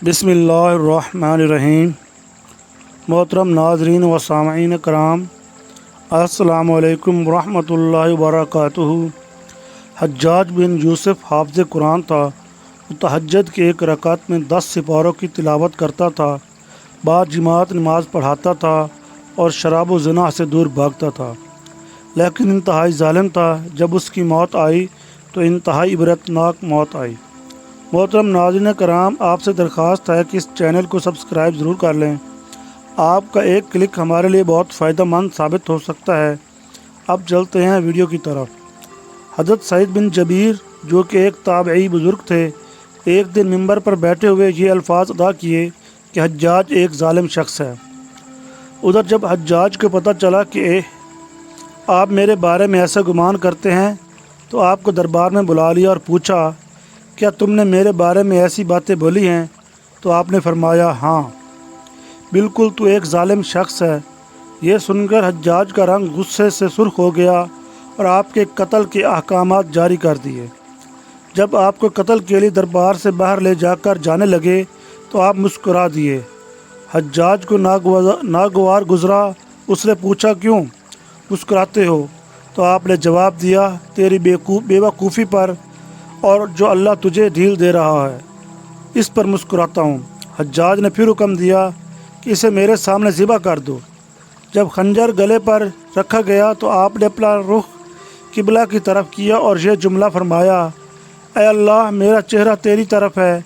بسم اللہ الرحمن الرحیم۔ محترم ناظرین و سامعین کرام، السلام علیکم ورحمۃ اللہ وبرکاتہ۔ حجاج بن یوسف حافظ قرآن تھا۔ وہ تہجد کی ایک رکعت میں 10 سپاروں کی تلاوت کرتا تھا، بعد جماعت نماز پڑھاتا تھا اور شراب و زنا سے دور بھاگتا تھا، لیکن انتہائی ظالم تھا۔ جب اس کی موت آئی تو انتہائی عبرتناک موت آئی۔ محترم ناظرین کرام، آپ سے درخواست ہے کہ اس چینل کو سبسکرائب ضرور کر لیں۔ آپ کا ایک کلک ہمارے لیے بہت فائدہ مند ثابت ہو سکتا ہے۔ اب چلتے ہیں ویڈیو کی طرف۔ حضرت سعید بن جبیر جو کہ ایک تابعی بزرگ تھے، ایک دن ممبر پر بیٹھے ہوئے یہ الفاظ ادا کیے کہ حجاج ایک ظالم شخص ہے۔ ادھر جب حجاج کو پتہ چلا کہ آپ میرے بارے میں ایسا گمان کرتے ہیں تو آپ کو دربار میں بلا لیا اور پوچھا، کیا تم نے میرے بارے میں ایسی باتیں بولی ہیں؟ تو آپ نے فرمایا، ہاں بالکل، تو ایک ظالم شخص ہے۔ یہ سن کر حجاج کا رنگ غصے سے سرخ ہو گیا اور آپ کے قتل کے احکامات جاری کر دیے۔ جب آپ کو قتل کے لیے دربار سے باہر لے جا کر جانے لگے تو آپ مسکرا دیے۔ حجاج کو ناگوار گزرا۔ اس نے پوچھا، کیوں مسکراتے ہو؟ تو آپ نے جواب دیا، تیری بے وقوفی پر اور جو اللہ تجھے ڈھیل دے رہا ہے اس پر مسکراتا ہوں۔ حجاج نے پھر حکم دیا کہ اسے میرے سامنے ذبح کر دو۔ جب خنجر گلے پر رکھا گیا تو آپ نے اپنا رخ قبلہ کی طرف کیا اور یہ جملہ فرمایا، اے اللہ، میرا چہرہ تیری طرف ہے،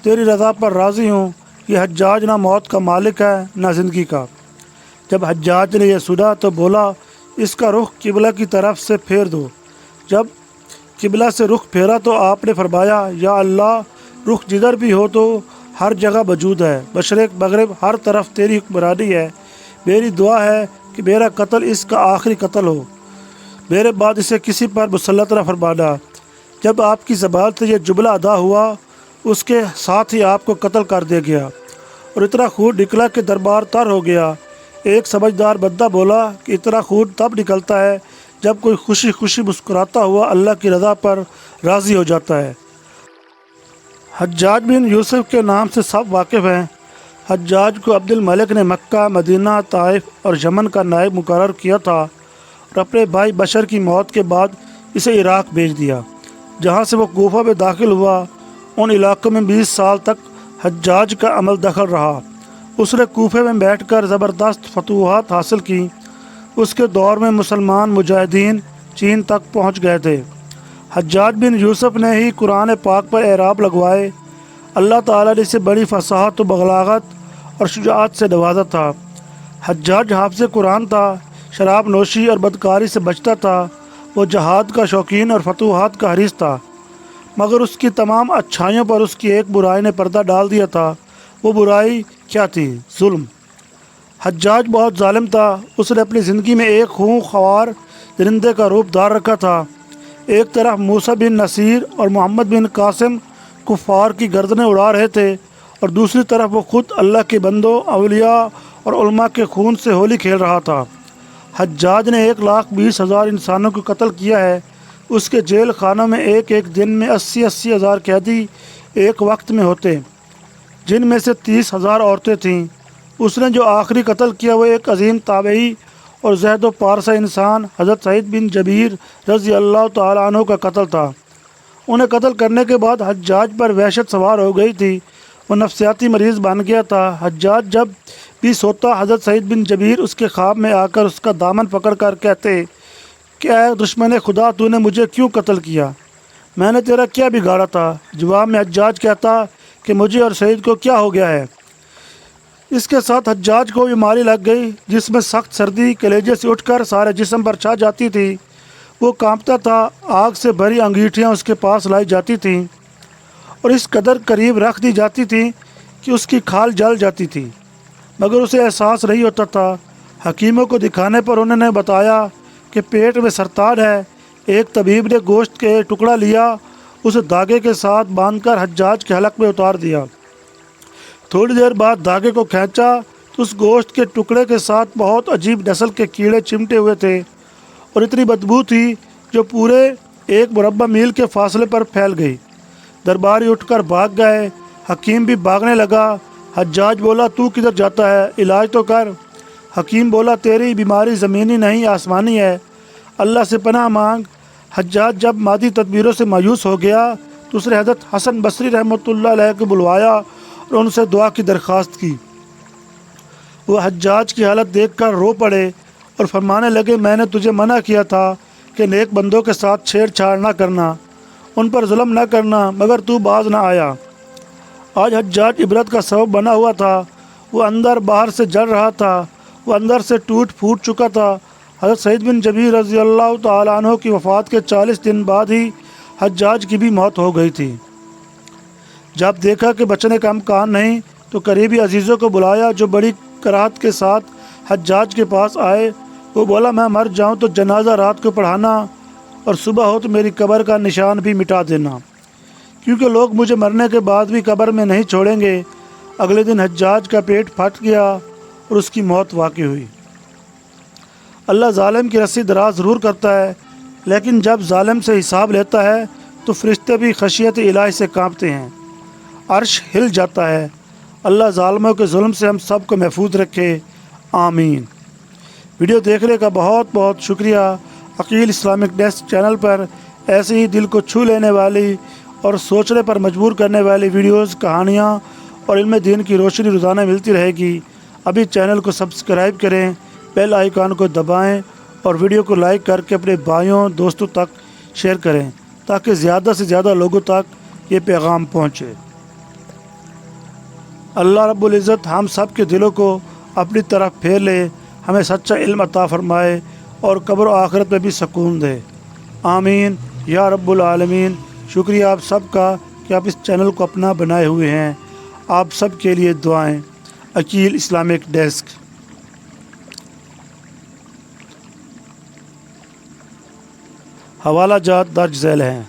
تیری رضا پر راضی ہوں۔ یہ حجاج نہ موت کا مالک ہے نہ زندگی کا۔ جب حجاج نے یہ سنا تو بولا، اس کا رخ قبلہ کی طرف سے پھیر دو۔ جب قبلہ سے رخ پھیرا تو آپ نے فرمایا، یا اللہ، رخ جدھر بھی ہو تو ہر جگہ موجود ہے، مشرق مغرب ہر طرف تیری حکمرانی ہے۔ میری دعا ہے کہ میرا قتل اس کا آخری قتل ہو، میرے بعد اسے کسی پر مسلط نہ فرمانا۔ جب آپ کی زبان سے یہ جملہ ادا ہوا، اس کے ساتھ ہی آپ کو قتل کر دیا گیا اور اتنا خون نکلا کہ دربار تر ہو گیا۔ ایک سمجھدار بندہ بولا کہ اتنا خون تب نکلتا ہے جب کوئی خوشی خوشی مسکراتا ہوا اللہ کی رضا پر راضی ہو جاتا ہے۔ حجاج بن یوسف کے نام سے سب واقف ہیں۔ حجاج کو عبد الملک نے مکہ، مدینہ، طائف اور یمن کا نائب مقرر کیا تھا اور اپنے بھائی بشر کی موت کے بعد اسے عراق بھیج دیا، جہاں سے وہ کوفہ میں داخل ہوا۔ ان علاقوں میں 20 سال تک حجاج کا عمل دخل رہا۔ اس نے کوفے میں بیٹھ کر زبردست فتوحات حاصل کی۔ اس کے دور میں مسلمان مجاہدین چین تک پہنچ گئے تھے۔ حجاج بن یوسف نے ہی قرآن پاک پر اعراب لگوائے۔ اللہ تعالیٰ نے اسے بڑی فصاحت و بلاغت اور شجاعت سے نوازا تھا۔ حجاج حافظ قرآن تھا، شراب نوشی اور بدکاری سے بچتا تھا۔ وہ جہاد کا شوقین اور فتوحات کا حریص تھا، مگر اس کی تمام اچھائیوں پر اس کی ایک برائی نے پردہ ڈال دیا تھا۔ وہ برائی کیا تھی؟ ظلم۔ حجاج بہت ظالم تھا۔ اس نے اپنی زندگی میں ایک خون خوار درندے کا روپ دھار رکھا تھا۔ ایک طرف موسیٰ بن نصیر اور محمد بن قاسم کفار کی گردنیں اڑا رہے تھے اور دوسری طرف وہ خود اللہ کے بندوں، اولیاء اور علماء کے خون سے ہولی کھیل رہا تھا۔ حجاج نے 1,20,000 انسانوں کو قتل کیا ہے۔ اس کے جیل خانوں میں ایک دن میں 80,000 قیدی ایک وقت میں ہوتے، جن میں سے 30,000 عورتیں تھیں۔ اس نے جو آخری قتل کیا وہ ایک عظیم تابعی اور زہد و پارسا انسان حضرت سعید بن جبیر رضی اللہ تعالیٰ عنہ کا قتل تھا۔ انہیں قتل کرنے کے بعد حجاج پر وحشت سوار ہو گئی تھی۔ وہ نفسیاتی مریض بن گیا تھا۔ حجاج جب بھی سوتا، حضرت سعید بن جبیر اس کے خواب میں آ کر اس کا دامن پکڑ کر کہتے کہ اے دشمن خدا، تو نے مجھے کیوں قتل کیا؟ میں نے تیرا کیا بگاڑا تھا؟ جواب میں حجاج کہتا کہ مجھے اور سعید کو کیا ہو گیا ہے؟ اس کے ساتھ حجاج کو بیماری لگ گئی جس میں سخت سردی کلیجے سے اٹھ کر سارے جسم پر چھا جاتی تھی۔ وہ کانپتا تھا۔ آگ سے بھری انگیٹھیاں اس کے پاس لائی جاتی تھیں اور اس قدر قریب رکھ دی جاتی تھیں کہ اس کی کھال جل جاتی تھی، مگر اسے احساس نہیں ہوتا تھا۔ حکیموں کو دکھانے پر انہوں نے بتایا کہ پیٹ میں سرطان ہے۔ ایک طبیب نے گوشت کے ٹکڑا لیا، اسے دھاگے کے ساتھ باندھ کر حجاج کے حلق میں اتار دیا۔ تھوڑی دیر بعد دھاگے کو کھینچا تو اس گوشت کے ٹکڑے کے ساتھ بہت عجیب نسل کے کیڑے چمٹے ہوئے تھے اور اتنی بدبو تھی جو پورے 1 مربع میل کے فاصلے پر پھیل گئی۔ درباری اٹھ کر بھاگ گئے۔ حکیم بھی بھاگنے لگا۔ حجاج بولا تو کدھر جاتا ہے، علاج تو کر۔ حکیم بولا تیری بیماری زمینی نہیں آسمانی ہے، اللہ سے پناہ مانگ۔ حجاج جب مادی تدبیروں سے مایوس ہو گیا تو اس نے حضرت حسن بصری رحمۃ اللہ علیہ کو بلوایا اور ان سے دعا کی درخواست کی۔ وہ حجاج کی حالت دیکھ کر رو پڑے اور فرمانے لگے میں نے تجھے منع کیا تھا کہ نیک بندوں کے ساتھ چھیڑ چھاڑ نہ کرنا، ان پر ظلم نہ کرنا، مگر تو باز نہ آیا۔ آج حجاج عبرت کا سبب بنا ہوا تھا، وہ اندر باہر سے جل رہا تھا، وہ اندر سے ٹوٹ پھوٹ چکا تھا۔ حضرت سعید بن جبیر رضی اللہ تعالیٰ عنہ کی وفات کے 40 دن بعد ہی حجاج کی بھی موت ہو گئی تھی۔ جب دیکھا کہ بچنے کا امکان نہیں تو قریبی عزیزوں کو بلایا جو بڑی کراہت کے ساتھ حجاج کے پاس آئے۔ وہ بولا میں مر جاؤں تو جنازہ رات کو پڑھانا اور صبح ہو تو میری قبر کا نشان بھی مٹا دینا، کیونکہ لوگ مجھے مرنے کے بعد بھی قبر میں نہیں چھوڑیں گے۔ اگلے دن حجاج کا پیٹ پھٹ گیا اور اس کی موت واقع ہوئی۔ اللہ ظالم کی رسی دراز ضرور کرتا ہے، لیکن جب ظالم سے حساب لیتا ہے تو فرشتے بھی خشیت الہی سے کانپتے ہیں، عرش ہل جاتا ہے۔ اللہ ظالموں کے ظلم سے ہم سب کو محفوظ رکھے، آمین۔ ویڈیو دیکھنے کا بہت بہت شکریہ۔ عقیل اسلامک ڈیسک چینل پر ایسے ہی دل کو چھو لینے والی اور سوچنے پر مجبور کرنے والی ویڈیوز، کہانیاں اور علم دین کی روشنی روزانہ ملتی رہے گی۔ ابھی چینل کو سبسکرائب کریں، بیل آئیکن کو دبائیں اور ویڈیو کو لائک کر کے اپنے بھائیوں دوستوں تک شیئر کریں تاکہ زیادہ سے زیادہ لوگوں تک یہ پیغام پہنچے۔ اللہ رب العزت ہم سب کے دلوں کو اپنی طرف پھیر لے، ہمیں سچا علم عطا فرمائے اور قبر و آخرت میں بھی سکون دے، آمین یا رب العالمین۔ شکریہ آپ سب کا کہ آپ اس چینل کو اپنا بنائے ہوئے ہیں۔ آپ سب کے لیے دعائیں۔ Aqeel Islamic desk. حوالہ جات درج ذیل ہیں۔